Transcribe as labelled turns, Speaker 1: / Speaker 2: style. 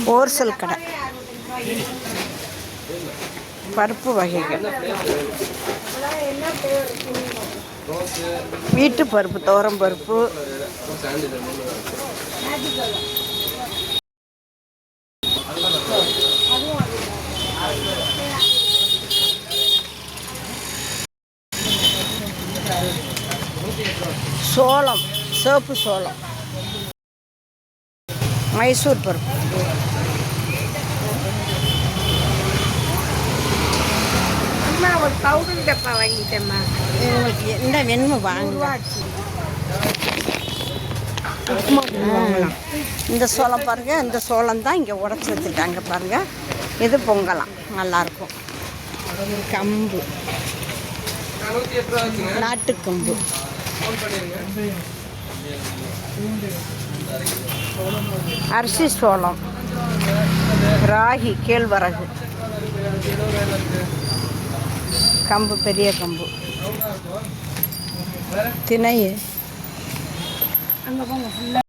Speaker 1: Wholesale கடை. பருப்பு வகைகள், வீட்டு பருப்பு, துவரம் பருப்பு, சோளம், சிவப்பு சோளம், மைசூர் பருப்பு,
Speaker 2: ஒரு பவுடர் டப்பா வாங்கிட்டேம்மா.
Speaker 1: உங்களுக்கு எந்த வேணுமோ வாங்க. இந்த சோளம் பாருங்கள், இந்த சோளம் தான் இங்கே உடச்சி வச்சுட்டாங்க பாருங்கள். இது பொங்கலாம், நல்லாயிருக்கும். கம்பு, நாட்டுக்கம்பு, அரிசி சோளம், ராகி, கேழ்வரகு, கம்பு, பெரிய கம்பு, திணை. அங்கே போங்க ஃபுல்லாக